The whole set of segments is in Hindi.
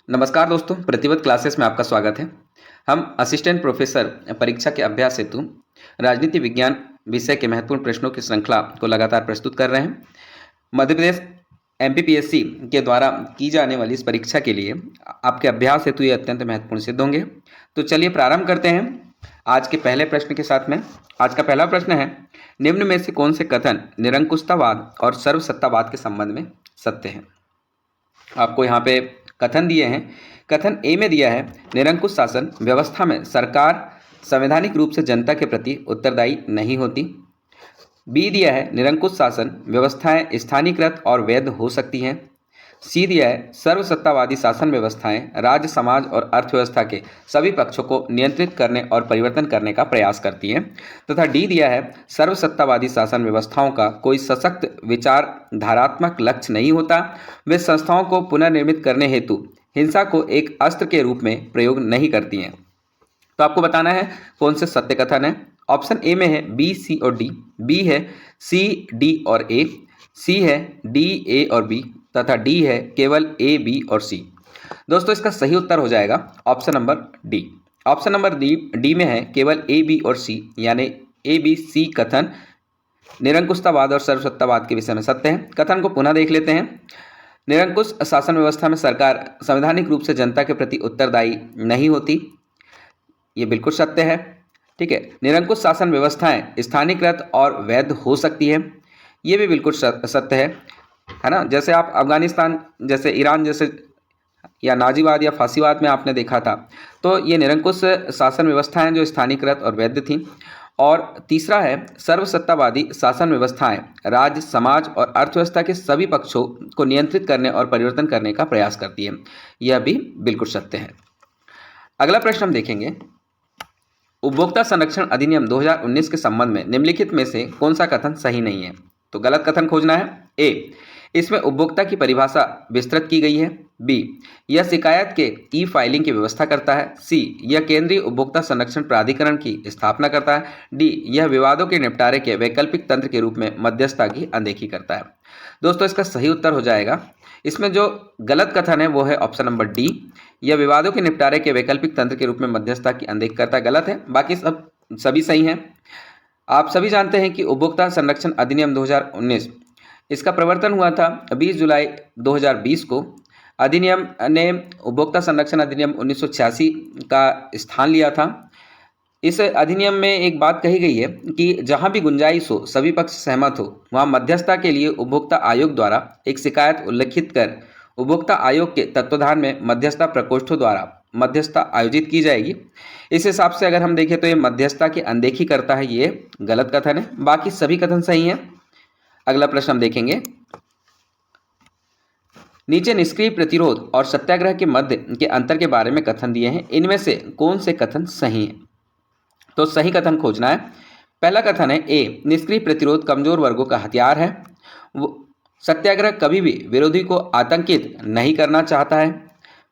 नमस्कार दोस्तों, प्रतिवत क्लासेस में आपका स्वागत है। हम असिस्टेंट प्रोफेसर परीक्षा के अभ्यास हेतु राजनीति विज्ञान विषय के महत्वपूर्ण प्रश्नों की श्रृंखला को लगातार प्रस्तुत कर रहे हैं। मध्य प्रदेश एमपीपीएससी के द्वारा की जाने वाली इस परीक्षा के लिए आपके अभ्यास हेतु ये अत्यंत महत्वपूर्ण सिद्ध होंगे। तो चलिए प्रारंभ करते हैं आज के पहले प्रश्न के साथ में। आज का पहला प्रश्न है, निम्न में से कौन से कथन निरंकुशतावाद और सर्वसत्तावाद के संबंध में सत्य है। आपको यहाँ पे कथन दिए हैं। कथन ए में दिया है, निरंकुश शासन व्यवस्था में सरकार संवैधानिक रूप से जनता के प्रति उत्तरदायी नहीं होती। बी दिया है, निरंकुश शासन व्यवस्थाएं स्थानीयकृत और वैध हो सकती हैं। सी दिया है, सर्वसत्तावादी शासन व्यवस्थाएं राज्य, समाज और अर्थव्यवस्था के सभी पक्षों को नियंत्रित करने और परिवर्तन करने का प्रयास करती हैं। तथा डी दिया है, सर्वसत्तावादी शासन व्यवस्थाओं का कोई सशक्त विचारधारात्मक लक्ष्य नहीं होता। वे संस्थाओं को पुनर्निर्मित करने हेतु हिंसा को एक अस्त्र के रूप में प्रयोग नहीं करती हैं। तो आपको बताना है कौन से सत्य कथन है। ऑप्शन ए में है बी, सी और डी, बी है सी, डी और ए, सी है डी, ए और बी, तथा डी है केवल ए, बी और सी। दोस्तों इसका सही उत्तर हो जाएगा option number D. Option number D में है केवल ए, बी और सी, यानी ए, बी, सी कथन निरंकुशतावाद और सर्वसत्तावाद के विषय में सत्य है। कथन को पुनः देख लेते हैं। निरंकुश शासन व्यवस्था में सरकार संवैधानिक रूप से जनता के प्रति उत्तरदायी नहीं होती, ये बिल्कुल सत्य है। ठीक है। निरंकुश शासन व्यवस्थाएं स्थानीयकृत और वैध हो सकती है, ये भी बिल्कुल सत्य है ना। जैसे आप अफगानिस्तान जैसे, ईरान जैसे, या नाजीवाद या फांसीवाद में आपने देखा था, तो ये निरंकुश शासन व्यवस्थाएं जो स्थानीयकृत और वैध थीं। और तीसरा है, सर्वसत्तावादी शासन व्यवस्थाएं राज्य, समाज और अर्थव्यवस्था के सभी पक्षों को नियंत्रित करने और परिवर्तन करने का प्रयास करती है, यह भी बिल्कुल सत्य है। अगला प्रश्न हम देखेंगे, उपभोक्ता संरक्षण अधिनियम 2019 के संबंध में निम्नलिखित में से कौन सा कथन सही नहीं है। तो गलत कथन खोजना है। ए, इसमें उपभोक्ता की परिभाषा विस्तृत की गई है। बी, यह शिकायत के ई फाइलिंग की व्यवस्था करता है। सी, यह केंद्रीय उपभोक्ता संरक्षण प्राधिकरण की स्थापना करता है। डी, यह विवादों के निपटारे के वैकल्पिक तंत्र के रूप में मध्यस्थता की अनदेखी करता है। दोस्तों इसका सही उत्तर हो जाएगा, इसमें जो गलत कथन है वो है ऑप्शन नंबर डी, यह विवादों के निपटारे के वैकल्पिक तंत्र के रूप में मध्यस्थता की अनदेखी करता है, गलत है। बाकी सभी सही हैं। आप सभी जानते हैं कि उपभोक्ता संरक्षण अधिनियम 2019 इसका प्रवर्तन हुआ था 20 जुलाई 2020 को। अधिनियम ने उपभोक्ता संरक्षण अधिनियम 1986 का स्थान लिया था। इस अधिनियम में एक बात कही गई है कि जहां भी गुंजाइश हो, सभी पक्ष सहमत हो, वहां मध्यस्थता के लिए उपभोक्ता आयोग द्वारा एक शिकायत उल्लिखित कर उपभोक्ता आयोग के तत्वाधान में मध्यस्थता प्रकोष्ठों द्वारा मध्यस्थता आयोजित की जाएगी। इस हिसाब से अगर हम देखें तो ये मध्यस्थता की अनदेखी करता है, ये गलत कथन है। बाकी सभी कथन सही हैं। अगला प्रश्न हम देखेंगे, नीचे निष्क्रिय प्रतिरोध और सत्याग्रह के मध्य के अंतर के बारे में कथन दिए हैं, इनमें से कौन से कथन सही हैं। तो सही कथन खोजना है। पहला कथन है ए, निष्क्रिय प्रतिरोध कमजोर वर्गों का हथियार है। सत्याग्रह कभी भी विरोधी को आतंकित नहीं करना चाहता है।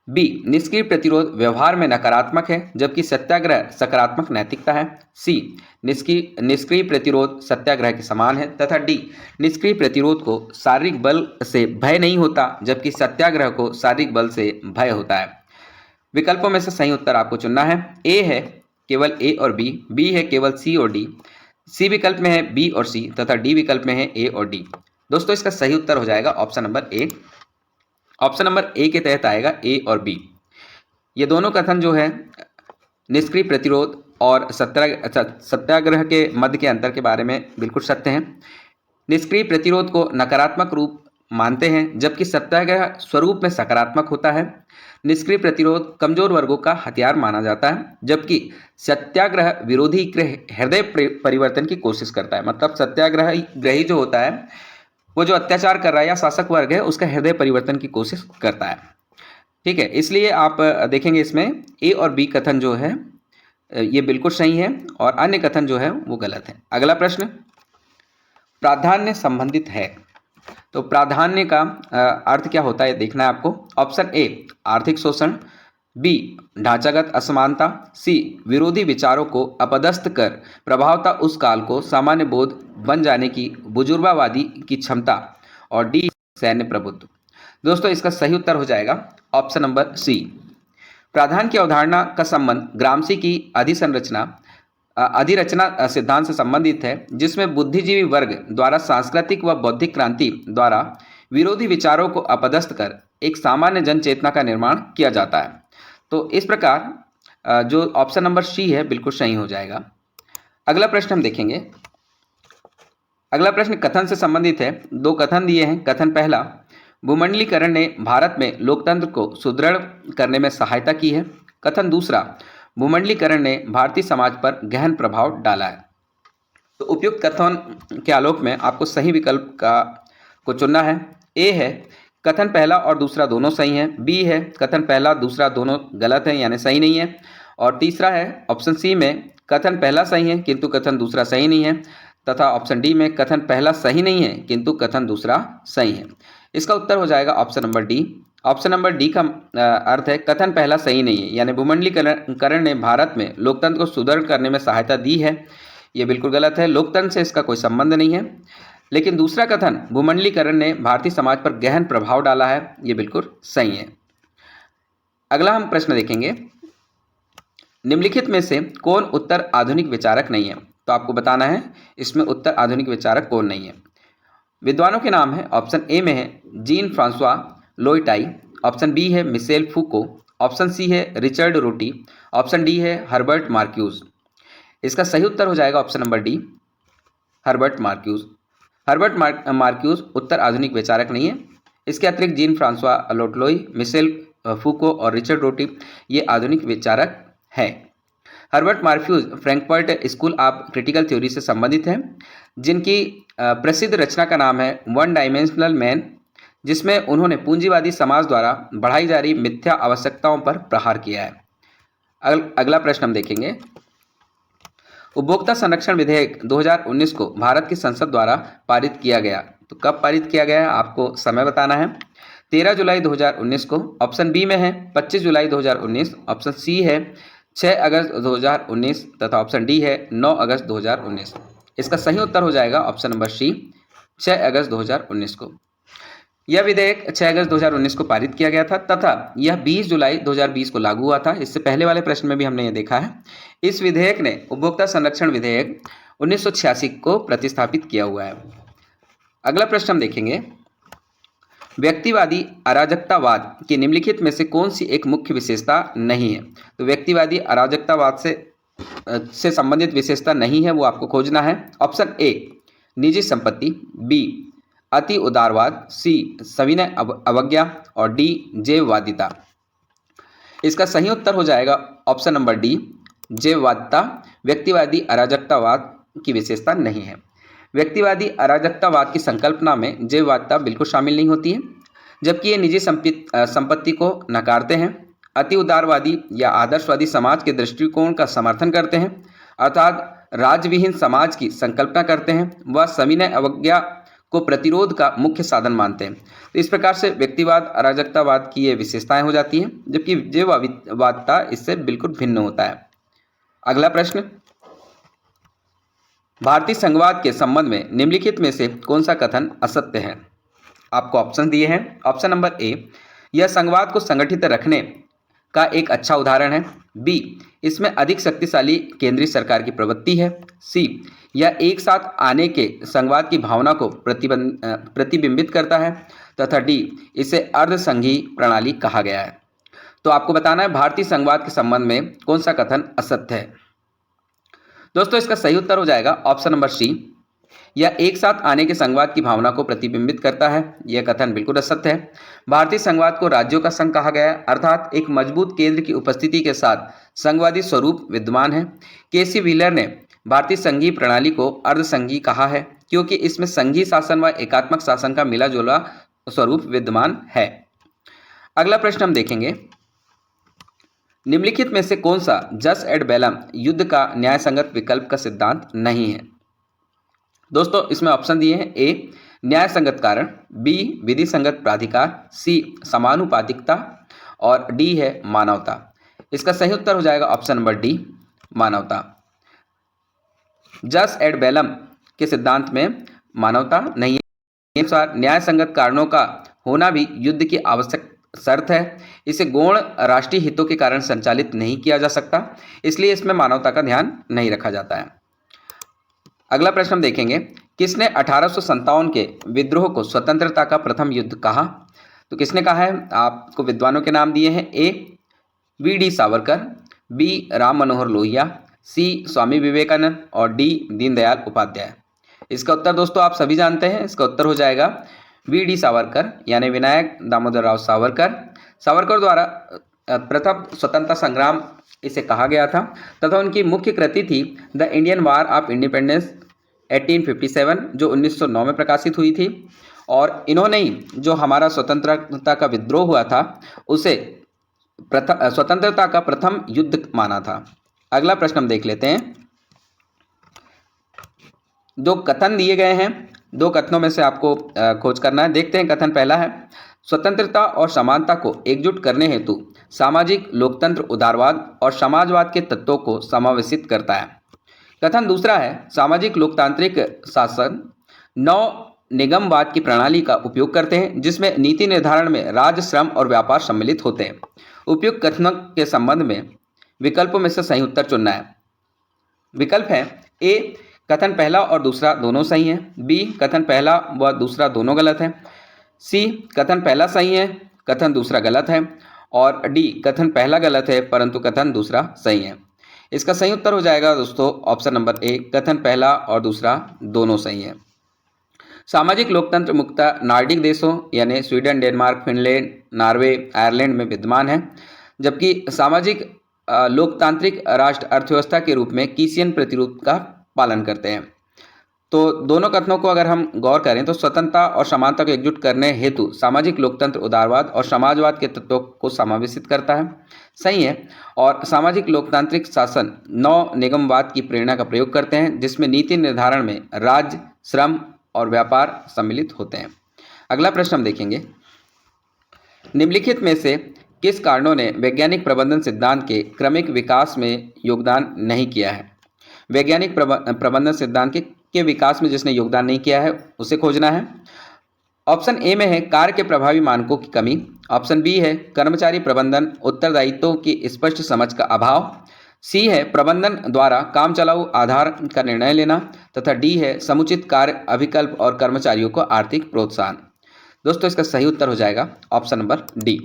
बी, निष्क्रिय प्रतिरोध व्यवहार में नकारात्मक है जबकि सत्याग्रह सकारात्मक नैतिकता है। सी, निष्क्रिय प्रतिरोध सत्याग्रह के समान है। तथा डी, निष्क्रिय प्रतिरोध को शारीरिक बल से भय नहीं होता जबकि सत्याग्रह को शारीरिक बल से भय होता है। विकल्पों में से सही उत्तर आपको चुनना है। ए है केवल ए और बी, बी है केवल सी और डी, सी विकल्प में है बी और सी, तथा डी विकल्प में है ए और डी। दोस्तों इसका सही उत्तर हो जाएगा ऑप्शन नंबर ए। ऑप्शन नंबर ए के तहत आएगा ए और बी। ये दोनों कथन जो है निष्क्रिय प्रतिरोध और सत्याग्रह के मध्य के अंतर के बारे में बिल्कुल सत्य हैं। निष्क्रिय प्रतिरोध को नकारात्मक रूप मानते हैं जबकि सत्याग्रह स्वरूप में सकारात्मक होता है। निष्क्रिय प्रतिरोध कमजोर वर्गों का हथियार माना जाता है जबकि सत्याग्रह विरोधी के हृदय परिवर्तन की कोशिश करता है। मतलब सत्याग्रही जो होता है, वो जो अत्याचार कर रहा है या शासक वर्ग है, उसका हृदय परिवर्तन की कोशिश करता है। ठीक है, इसलिए आप देखेंगे इसमें ए और बी कथन जो है ये बिल्कुल सही है और अन्य कथन जो है वो गलत है। अगला प्रश्न, प्राधान्य संबंधित है। तो प्राधान्य का अर्थ क्या होता है देखना है आपको। ऑप्शन ए, आर्थिक शोषण। बी, ढांचागत असमानता। सी, विरोधी विचारों को अपदस्थ कर प्रभावता उस काल को सामान्य बोध बन जाने की बुजुर्गवादी की क्षमता। और डी, सैन्य प्रभुत्व। दोस्तों इसका सही उत्तर हो जाएगा ऑप्शन नंबर सी। प्राधान्य की अवधारणा का संबंध ग्रामसी की अधिरचना सिद्धांत से संबंधित है, जिसमें बुद्धिजीवी वर्ग द्वारा सांस्कृतिक व बौद्धिक क्रांति द्वारा विरोधी विचारों को अपदस्थ कर एक सामान्य जन चेतना का निर्माण किया जाता है। तो इस प्रकार जो ऑप्शन नंबर सी है बिल्कुल सही हो जाएगा। अगला प्रश्न हम देखेंगे। अगला प्रश्न कथन से संबंधित है। दो कथन दिए हैं। कथन पहला, भूमंडलीकरण ने भारत में लोकतंत्र को सुदृढ़ करने में सहायता की है। कथन दूसरा, भूमंडलीकरण ने भारतीय समाज पर गहन प्रभाव डाला है। तो उपयुक्त कथन के आलोक में आपको सही विकल्प को चुनना है। ए है कथन पहला और दूसरा दोनों सही है। बी है कथन पहला दूसरा दोनों गलत है यानी सही नहीं है। और तीसरा है ऑप्शन सी में कथन पहला सही है किंतु कथन दूसरा सही नहीं है। तथा ऑप्शन डी में कथन पहला सही नहीं है किंतु कथन दूसरा सही है। इसका उत्तर हो जाएगा option number D. Option number D का अर्थ है कथन पहला सही नहीं है, यानी भूमंडलीकरण ने भारत में लोकतंत्र को सुदृढ़ करने में सहायता दी है। ये बिल्कुल गलत है, लोकतंत्र से इसका कोई संबंध नहीं है। लेकिन दूसरा कथन, भूमंडलीकरण ने भारतीय समाज पर गहन प्रभाव डाला है, ये बिल्कुल सही है। अगला हम प्रश्न देखेंगे। निम्नलिखित में से कौन उत्तर आधुनिक विचारक नहीं है? तो आपको बताना है इसमें उत्तर आधुनिक विचारक कौन नहीं है। विद्वानों के नाम है। ऑप्शन ए में है Jean Francois Lyotard. Option B है मिशेल फूको। ऑप्शन सी है रिचर्ड रोटी। ऑप्शन डी है हर्बर्ट मार्क्यूज। इसका सही उत्तर हो जाएगा option number D, Herbert Marcuse. Herbert Marcuse उत्तर आधुनिक विचारक नहीं है। इसके अतिरिक्त Jean Francois Lyotard, Michel Foucault और रिचर्ड रोटी ये आधुनिक विचारक हैं। Herbert Marcuse Frankfurt school of critical theory से संबंधित हैं, जिनकी प्रसिद्ध रचना का नाम है वन डायमेंशनल मैन, जिसमें उन्होंने पूंजीवादी समाज द्वारा बढ़ाई जा रही मिथ्या आवश्यकताओं पर प्रहार किया है। अगला प्रश्न हम देखेंगे। उपभोक्ता संरक्षण विधेयक 2019 को भारत की संसद द्वारा पारित किया गया। तो कब पारित किया गया है आपको समय बताना है। 13 जुलाई 2019 को। ऑप्शन बी में है 25 जुलाई 2019। ऑप्शन सी है 6 अगस्त 2019 तथा ऑप्शन डी है 9 अगस्त 2019। इसका सही उत्तर हो जाएगा ऑप्शन नंबर सी, 6 अगस्त 2019 को। यह विधेयक 6 अगस्त 2019 को पारित किया गया था तथा यह 20 जुलाई 2020 को लागू हुआ था। इससे पहले वाले प्रश्न में भी हमने ये देखा है। इस विधेयक ने उपभोक्ता संरक्षण विधेयक 1986 को प्रतिस्थापित किया हुआ है। अगला प्रश्न हम देखेंगे। व्यक्तिवादी अराजकतावाद की निम्नलिखित में से कौन सी एक मुख्य विशेषता नहीं है? तो व्यक्तिवादी अराजकतावाद से संबंधित विशेषता नहीं है, वो आपको खोजना है। ऑप्शन ए निजी संपत्ति, बी अति उदारवाद, सी सविनय अवज्ञा और डी जैववादिता। इसका सही उत्तर हो जाएगा ऑप्शन नंबर डी, जैववादिता व्यक्तिवादी अराजकतावाद की विशेषता नहीं है। व्यक्तिवादी अराजकतावाद की संकल्पना में जैववादिता बिल्कुल शामिल नहीं होती है, जबकि ये निजी संपत्ति को नकारते हैं, अति उदारवादी या आदर्शवादी समाज के दृष्टिकोण का समर्थन करते हैं अर्थात राज्यविहीन समाज की संकल्पना करते हैं, वह सविनय अवज्ञा को प्रतिरोध का मुख्य साधन मानते हैं। तो इस प्रकार से व्यक्तिवाद अराजकतावाद की ये विशेषताएं हो जाती हैं, जबकि जैववादिता इससे बिल्कुल भिन्न होता है। अगला प्रश्न, भारतीय संघवाद के संबंध में निम्नलिखित में से कौन सा कथन असत्य है? आपको ऑप्शन दिए हैं। ऑप्शन नंबर ए, यह संघवाद को संगठित रखने का एक अच्छा उदाहरण है। बी, इसमें अधिक शक्तिशाली केंद्रीय सरकार की प्रवृत्ति है। सी, यह एक साथ आने के संघवाद की भावना को प्रतिबिंबित करता है तथा डी, इसे अर्धसंघीय प्रणाली कहा गया है। तो आपको बताना है भारतीय संघवाद के संबंध में कौन सा कथन असत्य है। दोस्तों इसका सही उत्तर हो जाएगा ऑप्शन नंबर सी, यह एक साथ आने के संघवाद की भावना को प्रतिबिंबित करता है। यह कथन बिल्कुल असत्य है। भारतीय संघवाद को राज्यों का संघ कहा गया है, अर्थात एक मजबूत केंद्र की उपस्थिति के साथ संघवादी स्वरूप विद्यमान है। केसी व्हीलर ने भारतीय संघीय प्रणाली को अर्धसंघीय कहा है, क्योंकि इसमें संघीय शासन व एकात्मक शासन का मिला जुला स्वरूप विद्यमान है। अगला प्रश्न हम देखेंगे। निम्नलिखित में से कौन सा जस एड बेलम युद्ध का न्याय संगत विकल्प का सिद्धांत नहीं है? दोस्तों इसमें ऑप्शन दिए हैं। ए न्याय संगत कारण, बी विधि संगत प्राधिकार, सी समानुपातिकता और डी है मानवता। इसका सही उत्तर हो जाएगा ऑप्शन नंबर डी, मानवता। जस एड बेलम के सिद्धांत में मानवता नहीं है। अनुसार न्याय संगत कारणों का होना भी युद्ध की आवश्यक शर्त है। इसे गौण राष्ट्रीय हितों के कारण संचालित नहीं किया जा सकता, इसलिए इसमें मानवता का ध्यान नहीं रखा जाता है। अगला प्रश्न हम देखेंगे, किसने 1857 के विद्रोह को स्वतंत्रता का प्रथम युद्ध कहा? तो किसने कहा है? आपको विद्वानों के नाम दिए हैं। ए वी.डी. सावरकर, बी राम मनोहर लोहिया, सी स्वामी विवेकानंद और डी दीनदयाल उपाध्याय। इसका उत्तर दोस्तों आप सभी जानते हैं, इसका उत्तर हो जाएगा वी.डी. सावरकर, यानी विनायक दामोदर राव सावरकर। सावरकर द्वारा प्रथम स्वतंत्रता संग्राम इसे कहा गया था तथा उनकी मुख्य कृति थी the Indian war of independence 1857, जो 1909 में प्रकाशित हुई थी। और इन्होंने ही जो हमारा स्वतंत्रता का विद्रोह हुआ था उसे स्वतंत्रता का प्रथम युद्ध माना था। अगला प्रश्न हम देख लेते हैं। दो कथन दिए गए हैं, दो कथनों में से आपको खोज करना है। देखते हैं। कथन पहला है, स्वतंत्रता और समानता को एकजुट करने हेतु सामाजिक लोकतंत्र उदारवाद और समाजवाद के तत्वों को समावेशित करता है। कथन दूसरा है, सामाजिक लोकतांत्रिक शासन नव निगमवाद की प्रणाली का उपयोग करते हैं जिसमें नीति निर्धारण में राज, श्रम और व्यापार सम्मिलित होते हैं। उपयुक्त कथनों के संबंध में विकल्पों में से सही उत्तर चुनना है। विकल्प है, ए कथन पहला और दूसरा दोनों सही है, बी कथन पहला व दूसरा दोनों गलत है, सी कथन पहला सही है कथन दूसरा गलत है, और डी कथन पहला गलत है परंतु कथन दूसरा सही है। इसका सही उत्तर हो जाएगा दोस्तों ऑप्शन नंबर ए, कथन पहला और दूसरा दोनों सही है। सामाजिक लोकतंत्र मुख्यतः नॉर्डिक देशों यानी Sweden, Denmark, Finland, Norway, Ireland में विद्यमान है, जबकि सामाजिक लोकतांत्रिक राष्ट्र अर्थव्यवस्था के रूप में कीसियन प्रतिरूप का पालन करते हैं। तो दोनों कथनों को अगर हम गौर करें तो स्वतंत्रता और समानता को एकजुट करने हेतु सामाजिक लोकतंत्र उदारवाद और समाजवाद के तत्वों को समावेशित करता है, सही है। और सामाजिक लोकतांत्रिक शासन नव निगमवाद की प्रेरणा का प्रयोग करते हैं जिसमें नीति निर्धारण में राज्य, श्रम और व्यापार सम्मिलित होते हैं। अगला प्रश्न हम देखेंगे, निम्नलिखित में से किस कारणों ने वैज्ञानिक प्रबंधन सिद्धांत के क्रमिक विकास में योगदान नहीं किया है? वैज्ञानिक प्रबंधन सिद्धांत के विकास में जिसने योगदान नहीं किया है उसे खोजना है। ऑप्शन ए में है कार्य के प्रभावी मानकों की कमी, ऑप्शन बी है कर्मचारी प्रबंधन उत्तरदायित्वों की स्पष्ट समझ का अभाव, सी है प्रबंधन द्वारा काम चलाऊ आधार का निर्णय लेना, तथा डी है समुचित कार्य अभिकल्प और कर्मचारियों को आर्थिक प्रोत्साहन। दोस्तों इसका सही उत्तर हो जाएगा option number D.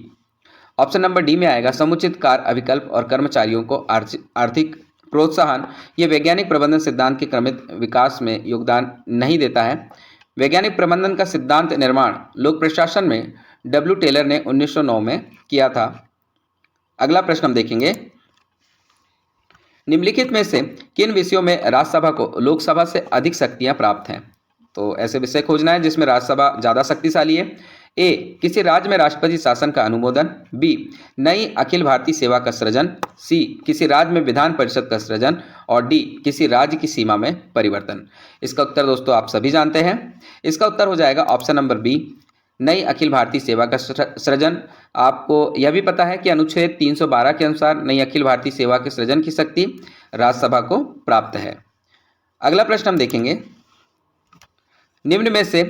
Option number D में आएगा समुचित कार्य अभिकल्प और कर्मचारियों को आर्थिक प्रोत्साहन। ये वैज्ञानिक प्रबंधन सिद्धांत के क्रमिक विकास में योगदान नहीं देता है। वैज्ञानिक प्रबंधन का सिद्धांत निर्माण लोक प्रशासन में डब्ल्यू टेलर ने 1909 में किया था। अगला प्रश्न हम देखेंगे, निम्नलिखित में से किन विषयों में राज्यसभा को लोकसभा से अधिक शक्तियां प्राप्त हैं? तो ऐसे विषय खोजना है जिसमें राज्यसभा ज़्यादा शक्तिशाली है। ए किसी राज्य में राष्ट्रपति शासन का अनुमोदन, बी नई अखिल भारतीय सेवा का सृजन, सी किसी राज्य में विधान परिषद का सृजन, और डी किसी राज्य की सीमा में परिवर्तन। इसका उत्तर दोस्तों आप सभी जानते हैं, इसका उत्तर हो जाएगा ऑप्शन नंबर बी, नई अखिल भारतीय सेवा का सृजन। आपको यह भी पता है कि अनुच्छेद 312 के अनुसार नई अखिल भारतीय सेवा के सृजन की शक्ति राज्यसभा को प्राप्त है। अगला प्रश्न हम देखेंगे, निम्न में से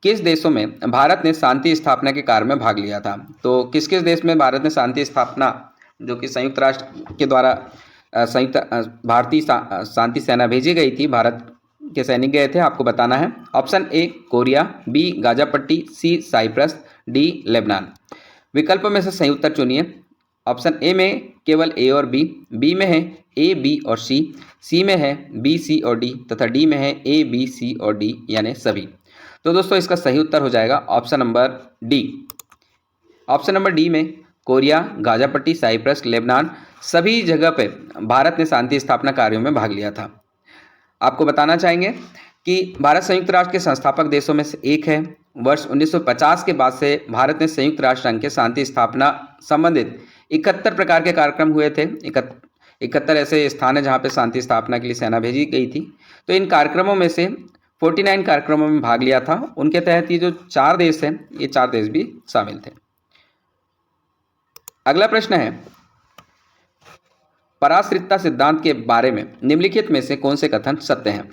किस देशों में भारत ने शांति स्थापना के कार्य में भाग लिया था? तो किस किस देश में भारत ने शांति स्थापना, जो कि संयुक्त राष्ट्र के द्वारा संयुक्त भारतीय शांति सेना भेजी गई थी, भारत के सैनिक गए थे, आपको बताना है। Option A Korea, B Gaza पट्टी, सी साइप्रस, डी लेबनान। विकल्पों में से सही उत्तर चुनिए। ऑप्शन ए में केवल ए और बी, बी में है ए, बी और सी में है बी, सी और डी, तथा डी में है ए, बी, सी और डी यानी सभी। तो दोस्तों इसका सही उत्तर हो जाएगा option number D. Option number D में कोरिया, गाजा पट्टी, साइप्रस, लेबनान सभी जगह पे भारत ने शांति स्थापना कार्यों में भाग लिया था। आपको बताना चाहेंगे कि भारत संयुक्त राष्ट्र के संस्थापक देशों में से एक है। वर्ष 1950 के बाद से भारत ने संयुक्त राष्ट्र संघ के शांति स्थापना संबंधित 71 प्रकार के कार्यक्रम हुए थे। 71 ऐसे स्थान है जहाँ पे शांति स्थापना के लिए सेना भेजी गई थी। तो इन कार्यक्रमों में से 49 कार्यक्रमों में भाग लिया था। उनके तहत ये जो 4 देश हैं, ये 4 देश भी शामिल थे। अगला प्रश्न है, पराश्रितता सिद्धांत के बारे में निम्नलिखित में से कौन से कथन सत्य हैं?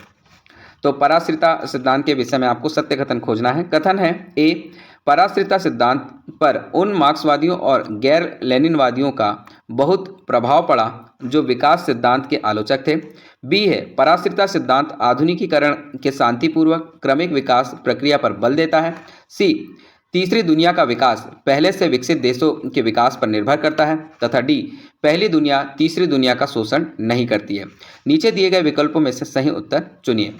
तो पराश्रितता सिद्धांत के विषय में आपको सत्य कथन खोजना है। कथन है ए पराश्रिता सिद्धांत पर उन मार्क्सवादियों और गैर लेनिनवादियों का बहुत प्रभाव पड़ा जो विकास सिद्धांत के आलोचक थे। बी है, पराश्रिता सिद्धांत आधुनिकीकरण के शांतिपूर्वक क्रमिक विकास प्रक्रिया पर बल देता है। सी, तीसरी दुनिया का विकास पहले से विकसित देशों के विकास पर निर्भर करता है। तथा डी, पहली दुनिया तीसरी दुनिया का शोषण नहीं करती है। नीचे दिए गए विकल्पों में से सही उत्तर चुनिए।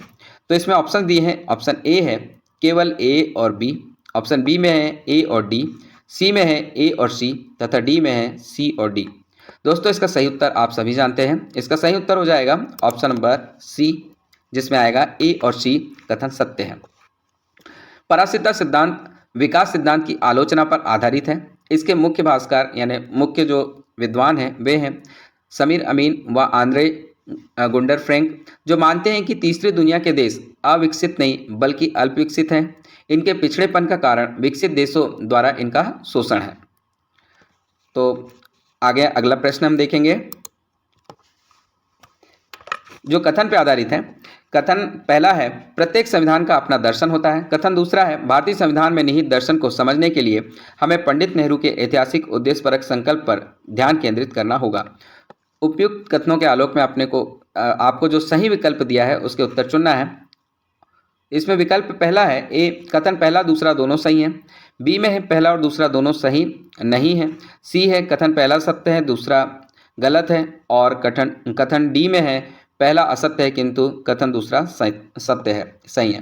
तो इसमें ऑप्शन दिए हैं, ऑप्शन ए है केवल ए और बी, ऑप्शन बी में है ए और डी, सी में है ए और सी, तथा डी में है सी और डी। दोस्तों इसका सही उत्तर आप सभी जानते हैं। इसका सही उत्तर हो जाएगा ऑप्शन नंबर सी, जिसमें आएगा ए और सी कथन सत्य है। पराश्रिता सिद्धांत विकास सिद्धांत की आलोचना पर आधारित है। इसके मुख्य भाष्यकार यानी मुख्य जो विद्वान हैं वे हैं समीर अमीन व आंद्रे गुंडर फ्रैंक, जो मानते हैं कि तीसरी दुनिया के देश अविकसित नहीं बल्कि अल्प विकसित हैं। इनके पिछड़ेपन का कारण विकसित देशों द्वारा इनका शोषण है। तो आगे अगला प्रश्न हम देखेंगे जो कथन पर आधारित है। कथन पहला है, प्रत्येक संविधान का अपना दर्शन होता है। कथन दूसरा है, भारतीय संविधान में निहित दर्शन को समझने के लिए हमें पंडित नेहरू के ऐतिहासिक उद्देश्यपरक संकल्प पर ध्यान केंद्रित करना होगा। उपयुक्त कथनों के आलोक में आपको जो सही विकल्प दिया है उसके उत्तर चुनना है। इसमें विकल्प पहला है ए, कथन पहला दूसरा दोनों सही हैं। बी में है पहला और दूसरा दोनों सही नहीं है। सी है कथन पहला सत्य है दूसरा गलत है। और कथन डी में है पहला असत्य है किंतु कथन दूसरा सत्य है, सही है।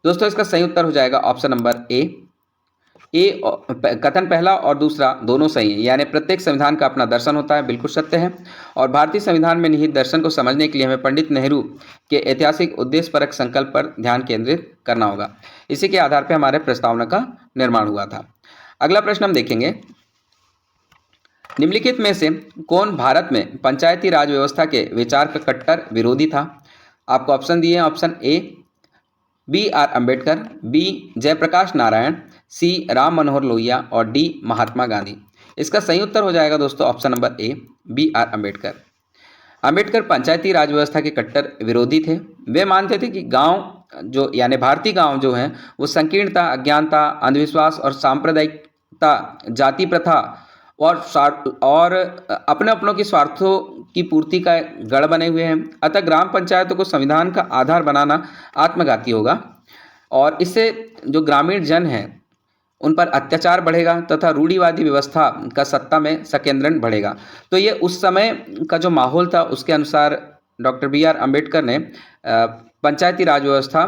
दोस्तों इसका सही उत्तर हो जाएगा ऑप्शन नंबर ए। कथन पहला और दूसरा दोनों सही है, यानी प्रत्येक संविधान का अपना दर्शन होता है, बिल्कुल सत्य है। और भारतीय संविधान में निहित दर्शन को समझने के लिए हमें पंडित नेहरू के ऐतिहासिक उद्देश्यपरक संकल्प पर ध्यान केंद्रित करना होगा। इसी के आधार पर हमारे प्रस्तावना का निर्माण हुआ था। अगला प्रश्न हम देखेंगे, निम्नलिखित में से कौन भारत में पंचायती राज व्यवस्था के विचार का कट्टर विरोधी था। आपको ऑप्शन दिए हैं, option A B R Ambedkar, B Jayaprakash Narayan, C Ram Manohar Lohia और डी महात्मा गांधी। इसका सही उत्तर हो जाएगा दोस्तों option number A B R Ambedkar. Ambedkar panchayati raj व्यवस्था के कट्टर विरोधी थे। वे मानते थे कि गांव जो यानी भारतीय गांव जो हैं वो संकीर्णता, अज्ञानता, अंधविश्वास और सांप्रदायिकता, जाति प्रथा और अपने अपनों के स्वार्थों की पूर्ति का गढ़ बने हुए हैं। अतः ग्राम पंचायतों को संविधान का आधार बनाना आत्मघाती होगा और इससे जो ग्रामीण जन हैं उन पर अत्याचार बढ़ेगा तथा रूढ़िवादी व्यवस्था का सत्ता में संकेंद्रण बढ़ेगा। तो ये उस समय का जो माहौल था उसके अनुसार डॉक्टर बी आर अम्बेडकर ने पंचायती राज व्यवस्था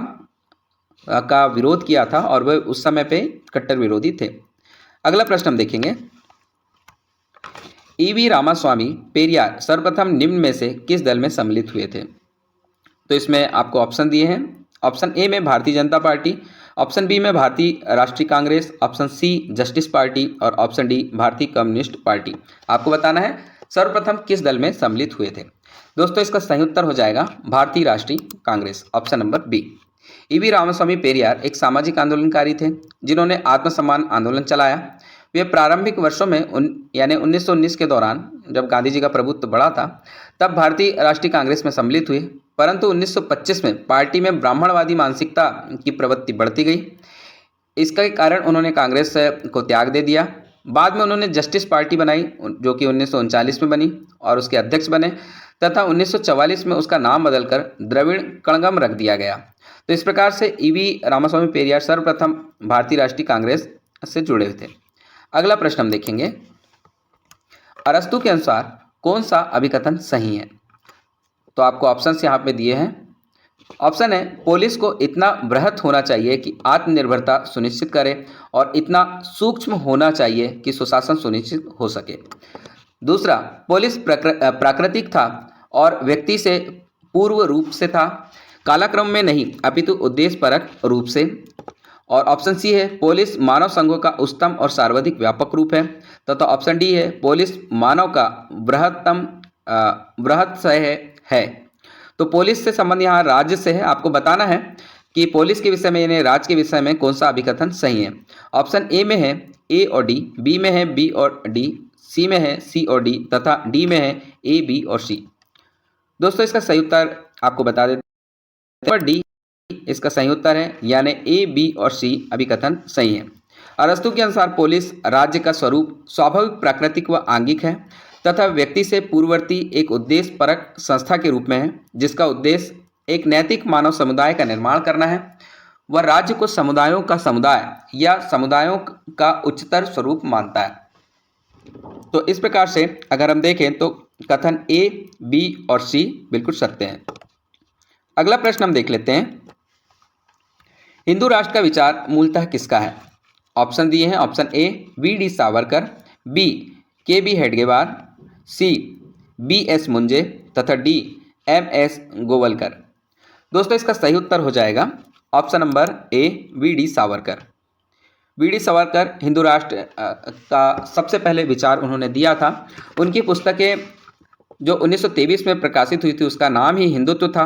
का विरोध किया था और वह उस समय पे कट्टर विरोधी थे। अगला प्रश्न हम देखेंगे, ईवी रामास्वामी पेरियार सर्वप्रथम निम्न में से किस दल में सम्मिलित हुए थे। तो इसमें आपको ऑप्शन दिए हैं, ऑप्शन ए में Bharatiya Janata party, option B में भारतीय राष्ट्रीय Congress, option C justice party और ऑप्शन डी भारतीय कम्युनिस्ट पार्टी। आपको बताना है सर्वप्रथम किस दल में सम्मिलित हुए थे। दोस्तों इसका सही उत्तर हो जाएगा भारतीय राष्ट्रीय Congress, option number B. E V Ramaswamy Periyar एक सामाजिक आंदोलनकारी थे जिन्होंने आत्मसम्मान आंदोलन चलाया। वे प्रारंभिक वर्षों में यानी 1919 के दौरान जब गांधी जी का प्रभुत्व बढ़ा था तब भारतीय राष्ट्रीय कांग्रेस में सम्मिलित हुए, परंतु 1925 में पार्टी में ब्राह्मणवादी मानसिकता की प्रवृत्ति बढ़ती गई। इसके कारण उन्होंने कांग्रेस को त्याग दे दिया। बाद में उन्होंने जस्टिस पार्टी बनाई जो कि 1939 में बनी और उसके अध्यक्ष बने तथा 1944 में उसका नाम बदलकर द्रविड़ कड़गम रख दिया गया। तो इस प्रकार से ईवी रामास्वामी पेरियार सर्वप्रथम भारतीय राष्ट्रीय कांग्रेस से जुड़े हुए थे। अगला प्रश्न हम देखेंगे, अरस्तु के अनुसार कौन सा अभिकथन सही है। तो आपको ऑप्शंस यहाँ पे दिए हैं। ऑप्शन है पुलिस को इतना बृहत होना चाहिए कि आत्मनिर्भरता सुनिश्चित करे और इतना सूक्ष्म होना चाहिए कि सुशासन सुनिश्चित हो सके। दूसरा, पुलिस प्राकृतिक था और व्यक्ति से पूर्व रूप से था, कालक्रम में नहीं अपितु उद्देश्यपरक रूप से। और ऑप्शन सी है पुलिस मानव संघों का उच्चतम और सर्वाधिक व्यापक रूप है। तथा ऑप्शन डी है पुलिस मानव का बृहत है। तो पुलिस से संबंध यहाँ राज्य से है। आपको बताना है कि पुलिस के विषय में यानी राज्य के विषय में कौन सा अभिकथन सही है। ऑप्शन ए में है ए और डी, बी में है बी और डी, सी में है सी और डी तथा डी में है ए बी और सी। दोस्तों इसका सही उत्तर आपको बता देते हैं, डी इसका सही उत्तर है, यानी ए बी और सी अभिकथन सही है। अरस्तु के अनुसार पोलिस राज्य का स्वरूप स्वाभाविक, प्राकृतिक व आंगिक है तथा व्यक्ति से पूर्ववर्ती एक उद्देश्य परक संस्था के रूप में है, जिसका उद्देश्य एक नैतिक मानव समुदाय का निर्माण करना है। वह राज्य को समुदायों का समुदाय या समुदायों का उच्चतर स्वरूप मानता है। तो इस प्रकार से अगर हम देखें तो कथन ए, बी और सी बिल्कुल सत्य हैं। अगला प्रश्न हम देख लेते हैं, हिंदू राष्ट्र का विचार मूलतः किसका है? ऑप्शन दिए हैं। Option A V D. Savarkar, B K B. Hedgewar, C B S. Moonje तथा डी एम.एस. गोवलकर। दोस्तों इसका सही उत्तर हो जाएगा ऑप्शन नंबर ए वी.डी. सावरकर। वी.डी. सावरकर हिंदू राष्ट्र का सबसे पहले विचार उन्होंने दिया था। उनकी पुस्तकें जो 1923 में प्रकाशित हुई थी उसका नाम ही हिंदुत्व था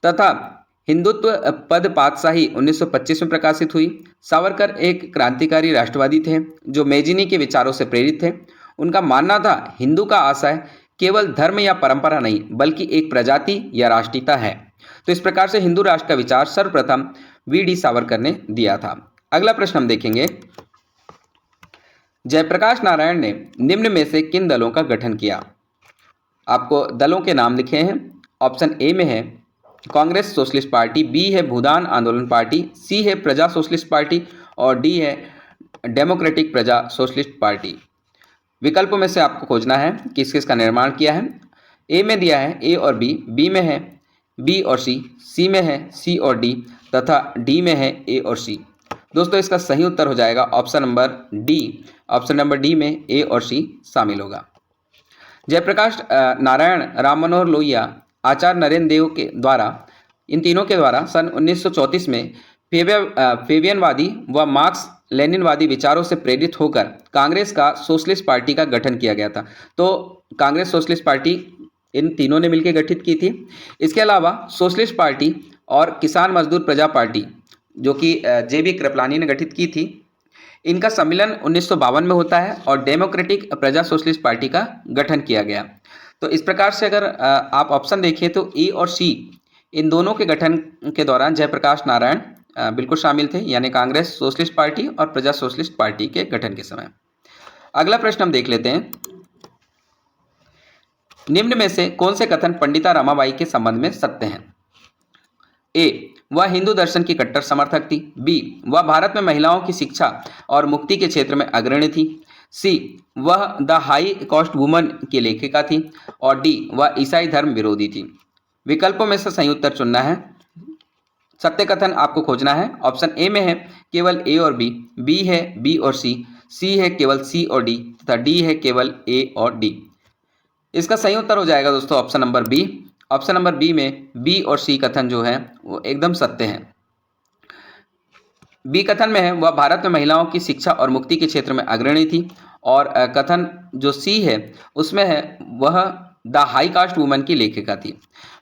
तथा हिंदुत्व पद पातशाही 1925 में प्रकाशित हुई। सावरकर एक क्रांतिकारी राष्ट्रवादी थे जो मेजिनी के विचारों से प्रेरित थे। उनका मानना था हिंदू का आशय केवल धर्म या परंपरा नहीं बल्कि एक प्रजाति या राष्ट्रीयता है। तो इस प्रकार से हिंदू राष्ट्र का विचार सर्वप्रथम वी.डी. सावरकर ने दिया था। अगला प्रश्न हम देखेंगे, जयप्रकाश नारायण ने निम्न में से किन दलों का गठन किया? आपको दलों के नाम लिखे हैं। ऑप्शन ए में है कांग्रेस सोशलिस्ट पार्टी, बी है भूदान आंदोलन पार्टी, सी है प्रजा सोशलिस्ट पार्टी और डी है डेमोक्रेटिक प्रजा सोशलिस्ट पार्टी। विकल्पों में से आपको खोजना है किस किस का निर्माण किया है। ए में दिया है ए और बी में है बी और सी में है सी और डी तथा डी में है ए और सी। दोस्तों इसका सही उत्तर हो जाएगा option number D. Option number D में ए और सी शामिल होगा। जयप्रकाश नारायण, राम मनोहर लोहिया, आचार्य नरेंद्र देव के द्वारा, इन तीनों के द्वारा सन 1934 में फेबियनवादी व मार्क्स लेनिनवादी विचारों से प्रेरित होकर कांग्रेस का सोशलिस्ट पार्टी का गठन किया गया था। तो कांग्रेस सोशलिस्ट पार्टी इन तीनों ने मिलकर गठित की थी। इसके अलावा सोशलिस्ट पार्टी और किसान मजदूर प्रजा पार्टी जो कि जे.बी. कृपलानी ने गठित की थी, इनका सम्मेलन 1952 में होता है और डेमोक्रेटिक प्रजा सोशलिस्ट पार्टी का गठन किया गया। तो इस प्रकार से अगर आप ऑप्शन देखिए तो ए और सी इन दोनों के गठन के दौरान जयप्रकाश नारायण बिल्कुल शामिल थे, यानी कांग्रेस सोशलिस्ट पार्टी और प्रजा सोशलिस्ट पार्टी के गठन के समय। अगला प्रश्न हम देख लेते हैं, निम्न में से कौन से कथन पंडिता रमाबाई के संबंध में सत्य हैं? ए, वह हिंदू दर्शन की कट्टर समर्थक थी। बी, वह भारत में महिलाओं की शिक्षा और मुक्ति के क्षेत्र में अग्रणी थी। सी, वह द हाई कॉस्ट वुमन की लेखिका थी और डी, वह ईसाई धर्म विरोधी थी। विकल्पों में से सही उत्तर चुनना है। सत्य कथन आपको खोजना है। ऑप्शन ए में है केवल ए और बी है बी और सी है केवल सी और डी तथा डी है केवल ए और डी। इसका सही उत्तर हो जाएगा दोस्तों option number B. Option number B में बी और सी कथन जो है वो एकदम सत्य है। बी कथन में है वह भारत में महिलाओं की शिक्षा और मुक्ति के क्षेत्र में अग्रणी थी और कथन जो सी है उसमें है वह द हाई कास्ट वुमन की लेखिका थी।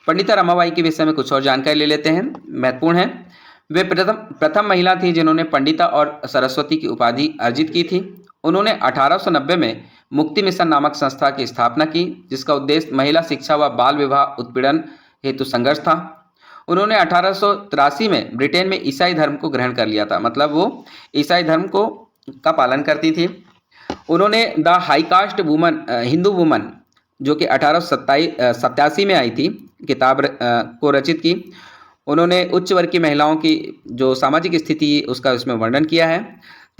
पंडिता रमाबाई के विषय में कुछ और जानकारी ले लेते हैं, महत्वपूर्ण है। वे प्रथम महिला थी जिन्होंने पंडिता और सरस्वती की उपाधि अर्जित की थी। उन्होंने 1890 में मुक्ति मिशन नामक संस्था की स्थापना की जिसका उद्देश्य महिला शिक्षा व बाल विवाह उत्पीड़न हेतु संघर्ष था। उन्होंने 1883 में ब्रिटेन में ईसाई धर्म को ग्रहण कर लिया था, मतलब वो ईसाई धर्म का पालन करती थी। उन्होंने the high cast woman Hindu woman जो कि 1887 में आई थी किताब को रचित की। उन्होंने उच्च वर्ग की महिलाओं की जो सामाजिक स्थिति उसका उसमें वर्णन किया है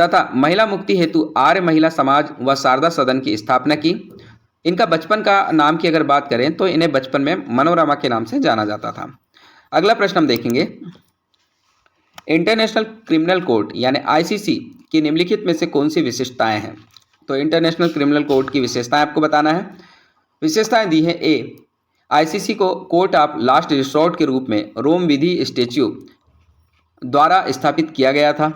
तथा महिला मुक्ति हेतु आर्य महिला समाज व शारदा सदन की स्थापना की। इनका बचपन का नाम की अगर बात करें तो इन्हें बचपन में मनोरमा के नाम से जाना जाता था। अगला प्रश्न हम देखेंगे, इंटरनेशनल क्रिमिनल कोर्ट यानी आईसीसी की निम्नलिखित में से कौन सी विशेषताएं हैं? तो इंटरनेशनल क्रिमिनल कोर्ट की विशेषताएं आपको बताना है। विशेषताएं दी है, ए, आईसीसी को कोर्ट ऑफ लास्ट रिसोर्ट के रूप में रोम विधि स्टैच्यू द्वारा स्थापित किया गया था।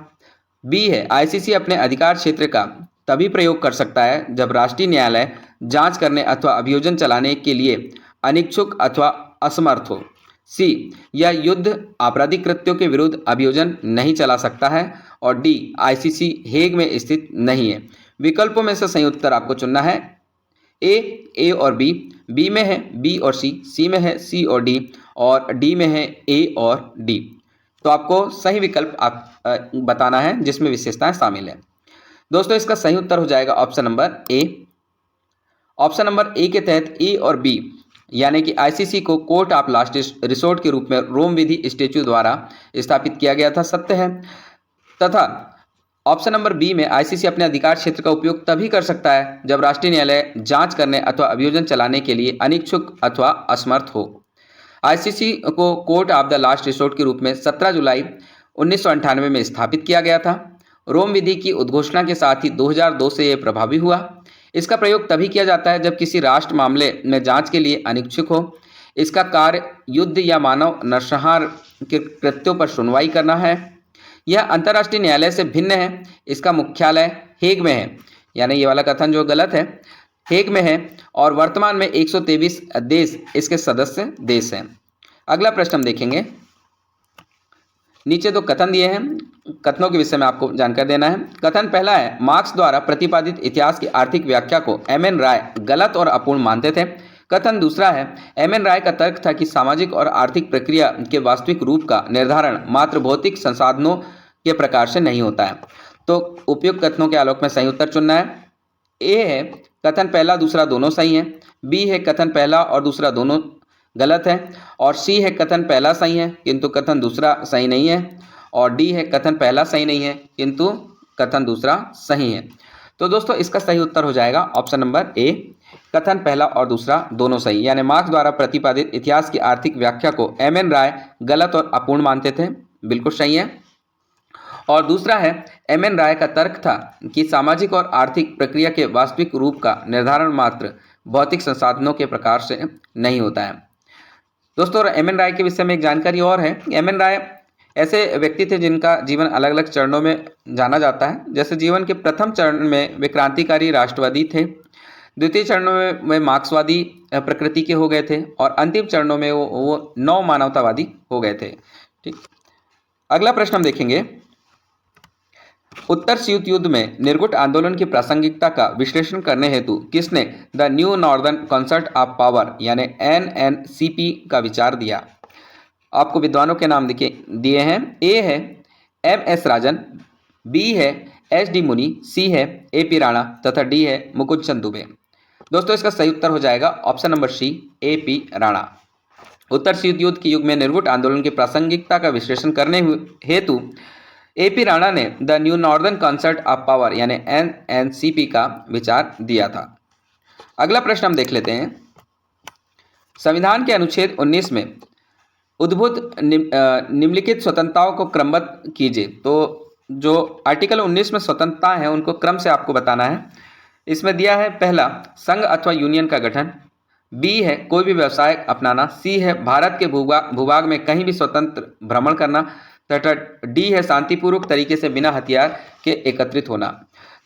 बी है, आईसीसी अपने अधिकार क्षेत्र का तभी प्रयोग कर सकता है जब राष्ट्रीय न्यायालय जांच करने अथवा अभियोजन चलाने के लिए अनिच्छुक अथवा असमर्थ हो। सी, यह युद्ध आपराधिक कृत्यों के विरुद्ध अभियोजन नहीं चला सकता है और डी, आईसीसी हेग में स्थित नहीं है। विकल्पों में से सही उत्तर आपको चुनना है। ए और बी में है बी और सी में है सी और डी में है ए और डी। तो आपको सही विकल्प आप बताना है जिसमें विशेषताएं शामिल हैं। दोस्तों इसका सही उत्तर हो जाएगा ऑप्शन नंबर ए। ऑप्शन नंबर ए के तहत ए और बी यानी कि आईसीसी को कोर्ट ऑफ लास्ट रिसोर्ट के रूप में रोम विधि स्टैच्यू द्वारा स्थापित किया गया था, सत्य है। तथा ऑप्शन नंबर बी में आईसीसी अपने अधिकार क्षेत्र का उपयोग तभी कर सकता है जब राष्ट्रीय न्यायालय जांच करने अथवा अभियोजन चलाने के लिए अनिच्छुक अथवा असमर्थ हो। आईसीसी को court of the last resort के रूप में 17 जुलाई 1998 में स्थापित किया गया था। रोम विधि की उद्घोषणा के साथ ही 2002 से यह प्रभावी हुआ। इसका प्रयोग तभी किया जाता है जब किसी राष्ट्र मामले में जांच के लिए अनिच्छुक हो। इसका कार्य युद्ध या मानव नरसंहार के कृत्यों पर सुनवाई करना है। यह अंतर्राष्ट्रीय न्यायालय से भिन्न है। इसका मुख्यालय हेग में है, यानी ये वाला कथन जो गलत है, हेग में है। और वर्तमान में 123 देश इसके सदस्य देश हैं। अगला प्रश्न हम देखेंगे। नीचे दो कथन दिए हैं, कथनों के विषय में आपको जानकारी देना है। कथन पहला है, मार्क्स द्वारा प्रतिपादित इतिहास की आर्थिक व्याख्या को एम.एन. राय गलत और अपूर्ण मानते थे। कथन दूसरा है, एम.एन. राय का तर्क था कि सामाजिक और आर्थिक प्रक्रिया के वास्तविक रूप का निर्धारण मात्र भौतिक संसाधनों के प्रकार से नहीं होता है। तो उपयुक्त कथनों के आलोक में सही उत्तर चुनना है। ए है कथन पहला दूसरा दोनों सही है, बी है कथन पहला और दूसरा दोनों गलत है, और सी है कथन पहला सही है किंतु कथन दूसरा सही नहीं है, और डी है कथन पहला सही नहीं है किंतु कथन दूसरा सही है। तो दोस्तों इसका सही उत्तर हो जाएगा ऑप्शन नंबर ए, कथन पहला और दूसरा दोनों सही, यानी मार्क्स द्वारा प्रतिपादित इतिहास की आर्थिक व्याख्या को एम.एन. राय गलत और अपूर्ण मानते थे, बिल्कुल सही है। और दूसरा है, एम.एन. राय का तर्क था कि सामाजिक और आर्थिक प्रक्रिया के वास्तविक रूप का निर्धारण मात्र भौतिक संसाधनों के प्रकार से नहीं होता है। दोस्तों एम.एन. राय के विषय में एक जानकारी और है। एम.एन. राय ऐसे व्यक्ति थे जिनका जीवन अलग अलग चरणों में जाना जाता है। जैसे जीवन के प्रथम चरण में वे क्रांतिकारी राष्ट्रवादी थे, द्वितीय चरणों में वे मार्क्सवादी प्रकृति के हो गए थे, और अंतिम चरणों में वो नव मानवतावादी हो गए थे। ठीक, अगला प्रश्न हम देखेंगे। उत्तर शीत युद्ध में निर्गुट आंदोलन की प्रासंगिकता का विश्लेषण करने हेतु किसने the new northern concept of power यानी NNCP का विचार दिया? आपको विद्वानों के नाम दिए हैं। ए है MS राजन, बी है SD मुनि, सी है AP राणा तथा डी है मुकुंद चंद दुबे। दोस्तों इसका सही उत्तर हो जाएगा option number C, AP Rana. उत्तर शीत युद्ध के युग में निर्गुट आंदोलन की प्रासंगिकता का विश्लेषण करने हेतु AP राणा ने the new northern concept of power यानी NNCP का विचार दिया था। अगला प्रश्न हम देख लेते हैं। संविधान के अनुच्छेद 19 में उद्भूत निम्नलिखित स्वतंत्रताओं को क्रमबद्ध कीजिए। तो जो आर्टिकल 19 में स्वतंत्रता है उनको क्रम से आपको बताना है। इसमें दिया है, पहला संघ अथवा यूनियन का गठन, बी है कोई भी व्यवसाय अपनाना, सी है भारत के भूभाग में कहीं भी स्वतंत्र भ्रमण करना, तथा डी है शांतिपूर्वक तरीके से बिना हथियार के एकत्रित होना।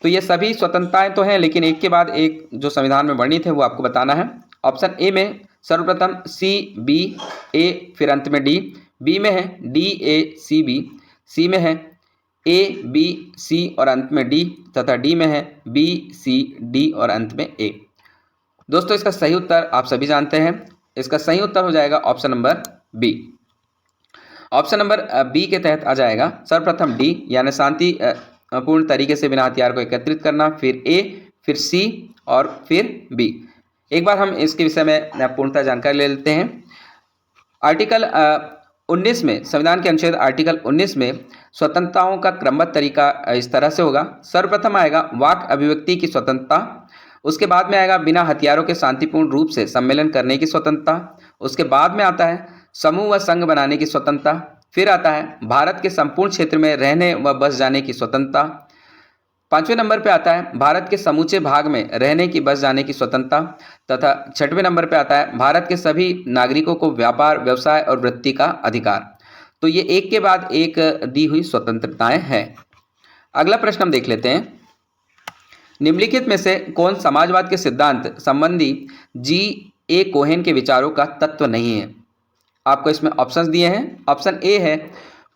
तो ये सभी स्वतंत्रताएं तो हैं, लेकिन एक के बाद एक जो संविधान में वर्णित है वो आपको बताना है। ऑप्शन ए में सर्वप्रथम CBA, फिर अंत में डी, बी में है DACB, सी में है ABC और अंत में डी, तथा डी में है BCD और अंत में ए। दोस्तों इसका सही उत्तर आप सभी जानते हैं। इसका सही उत्तर हो जाएगा option number B. Option number B के तहत आ जाएगा सर्वप्रथम डी यानी शांति पूर्ण तरीके से बिना हथियार को एकत्रित करना, फिर ए, फिर सी और फिर बी। एक बार हम इसके विषय में पूर्णतः जानकारी ले लेते हैं। आर्टिकल 19 में, संविधान के अनुच्छेद आर्टिकल 19 में स्वतंत्रताओं का क्रमबद्ध तरीका इस तरह से होगा। सर्वप्रथम आएगा वाक अभिव्यक्ति की स्वतंत्रता, उसके बाद में आएगा बिना हथियारों के शांतिपूर्ण रूप से सम्मेलन करने की स्वतंत्रता, उसके बाद में आता है समूह व संघ बनाने की स्वतंत्रता, फिर आता है भारत के संपूर्ण क्षेत्र में रहने व बस जाने की स्वतंत्रता, पांचवें नंबर पे आता है भारत के समूचे भाग में रहने की बस जाने की स्वतंत्रता, तथा छठवें नंबर पे आता है भारत के सभी नागरिकों को व्यापार, व्यवसाय और वृत्ति का अधिकार। तो ये एक के बाद एक दी हुई स्वतंत्रताएं हैं। अगला प्रश्न हम देख लेते हैं। निम्नलिखित में से कौन समाजवाद के सिद्धांत संबंधी G.A. कोहेन के विचारों का तत्व नहीं है? आपको इसमें ऑप्शंस दिए हैं। ऑप्शन ए है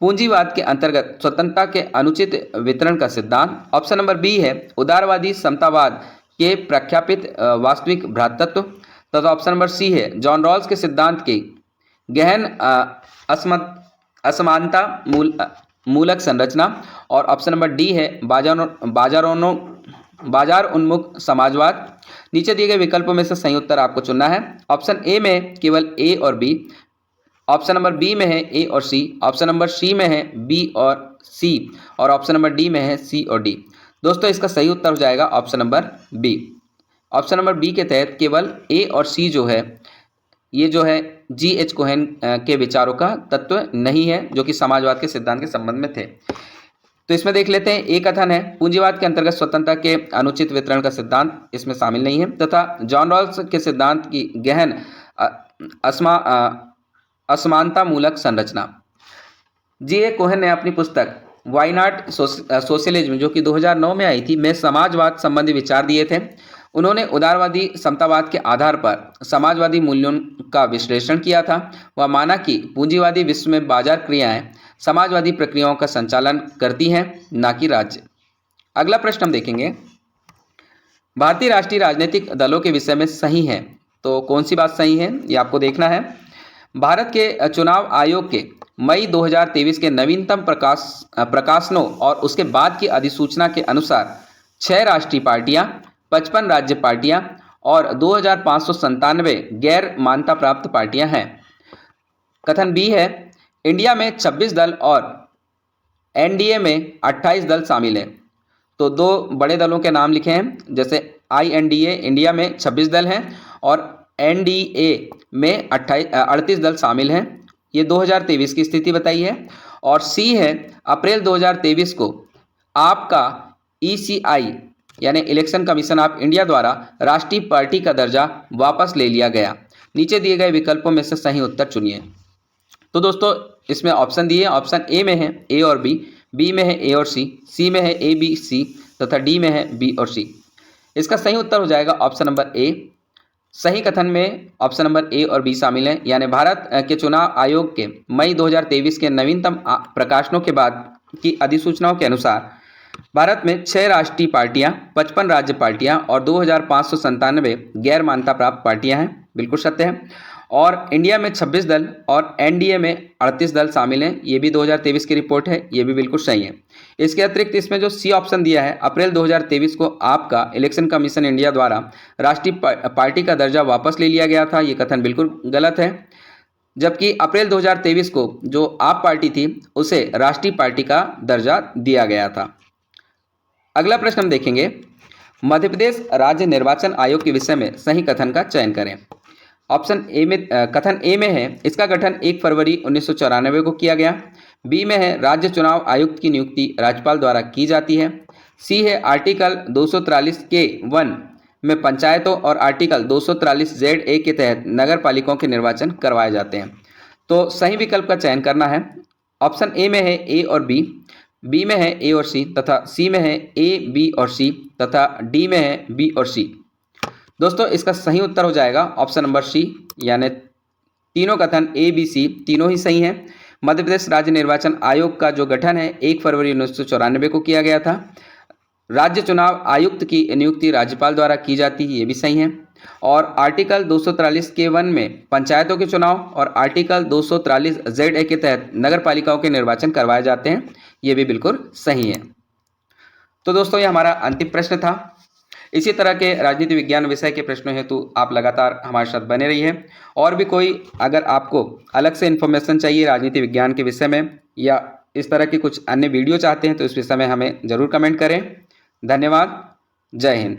पूंजीवाद के अंतर्गत स्वतंत्रता के अनुचित वितरण का सिद्धांत, ऑप्शन नंबर बी है उदारवादी समतावाद के प्रख्यापित वास्तविक भ्रातृत्व, तथा ऑप्शन नंबर सी है जॉन रॉल्स के सिद्धांत के गहन असमानता मूलक संरचना, और ऑप्शन नंबर डी है बाजार उन्मुख समाजवाद। नीचे दिए गए विकल्पों में से सही उत्तर आपको चुनना है। ऑप्शन ए में केवल ए और बी, ऑप्शन नंबर बी में है ए और सी, ऑप्शन नंबर सी में है बी और सी, और ऑप्शन नंबर डी में है सी और डी। दोस्तों इसका सही उत्तर हो जाएगा option number B. Option number B के तहत केवल ए और सी जो है ये जो है G.H. कोहेन के विचारों का तत्व नहीं है, जो कि समाजवाद के सिद्धांत के संबंध में थे। तो इसमें देख लेते हैं, एक कथन है पूंजीवाद के अंतर्गत स्वतंत्रता के अनुचित वितरण का सिद्धांत इसमें शामिल नहीं है, तथा जॉन रॉल्स के सिद्धांत की गहन असमानता मूलक संरचना। G.A. कोहेन ने अपनी पुस्तक वाई नॉट सोशलिज्म, जो कि 2009 में आई थी, में समाजवाद संबंधी विचार दिए थे। उन्होंने उदारवादी समतावाद के आधार पर समाजवादी मूल्यों का विश्लेषण किया था। वह माना कि पूंजीवादी विश्व में बाजार क्रियाएं समाजवादी प्रक्रियाओं का संचालन करती हैं, न कि राज्य। अगला प्रश्न हम देखेंगे, भारतीय राष्ट्रीय राजनीतिक दलों के विषय में सही है। तो कौन सी बात सही है ये आपको देखना है। भारत के चुनाव आयोग के मई 2023 के नवीनतम प्रकाशनों और उसके बाद की अधिसूचना के अनुसार 6 राष्ट्रीय पार्टियां, 55 राज्य पार्टियां और 2597 गैर मान्यता प्राप्त पार्टियां हैं। कथन बी है, इंडिया में 26 दल और एनडीए में 28 दल शामिल हैं। तो 2 बड़े दलों के नाम लिखे हैं, जैसे INDA इंडिया में 26 दल हैं और NDA में 38 दल शामिल हैं। ये 2023 की स्थिति बताई है। और सी है, अप्रैल 2023 को आपका ECI यानी इलेक्शन कमीशन ऑफ इंडिया द्वारा राष्ट्रीय पार्टी का दर्जा वापस ले लिया गया। नीचे दिए गए विकल्पों में से सही उत्तर चुनिए। तो दोस्तों इसमें ऑप्शन दिए, ऑप्शन ए में है ए और बी में है ए और सी में है ए बी सी तथा डी में है बी और सी। इसका सही उत्तर हो जाएगा ऑप्शन नंबर ए। सही कथन में ऑप्शन नंबर ए और बी शामिल हैं, यानी भारत के चुनाव आयोग के मई 2023 के नवीनतम प्रकाशनों के बाद की अधिसूचनाओं के अनुसार भारत में 6 राष्ट्रीय पार्टियां, 55 राज्य पार्टियां और 2597 गैर मान्यता प्राप्त पार्टियां हैं। बिल्कुल सत्य है। और इंडिया में 26 दल और एनडीए में 38 दल शामिल हैं। ये भी 2023 की रिपोर्ट है, ये भी बिल्कुल सही है। इसके अतिरिक्त इसमें जो सी ऑप्शन दिया है, अप्रैल 2023 को आपका इलेक्शन कमीशन इंडिया द्वारा राष्ट्रीय पार्टी का दर्जा वापस ले लिया गया था, ये कथन बिल्कुल गलत है। जबकि अप्रैल 2023 को जो आप पार्टी थी उसे राष्ट्रीय पार्टी का दर्जा दिया गया था। अगला प्रश्न हम देखेंगे, मध्य प्रदेश राज्य निर्वाचन आयोग के विषय में सही कथन का चयन करें। ऑप्शन ए में कथन ए में है, इसका गठन 1 फरवरी 1994 को किया गया। बी में है, राज्य चुनाव आयुक्त की नियुक्ति राज्यपाल द्वारा की जाती है। सी है, आर्टिकल 243 के 1 में पंचायतों और आर्टिकल 243 ZA के तहत नगर पालिकाओं के निर्वाचन करवाए जाते हैं। तो सही विकल्प का चयन करना है। ऑप्शन ए में है ए और बी में है ए और सी तथा सी में है ए बी और सी तथा डी में है बी और सी। दोस्तों इसका सही उत्तर हो जाएगा ऑप्शन नंबर सी, यानी तीनों कथन ए बी सी तीनों ही सही हैं। मध्य प्रदेश राज्य निर्वाचन आयोग का जो गठन है 1 फरवरी 1994 को किया गया था। राज्य चुनाव आयुक्त की नियुक्ति राज्यपाल द्वारा की जाती है, ये भी सही है। और आर्टिकल 243 के 1 में पंचायतों के चुनाव और आर्टिकल 243 ZA के तहत नगर पालिकाओं के निर्वाचन करवाए जाते हैं, ये भी बिल्कुल सही है। तो दोस्तों ये हमारा अंतिम प्रश्न था। इसी तरह के राजनीति विज्ञान विषय के प्रश्नों हेतु आप लगातार हमारे साथ बने रहिए। और भी कोई अगर आपको अलग से इन्फॉर्मेशन चाहिए राजनीति विज्ञान के विषय में या इस तरह की कुछ अन्य वीडियो चाहते हैं तो इस विषय में हमें ज़रूर कमेंट करें। धन्यवाद। जय हिंद।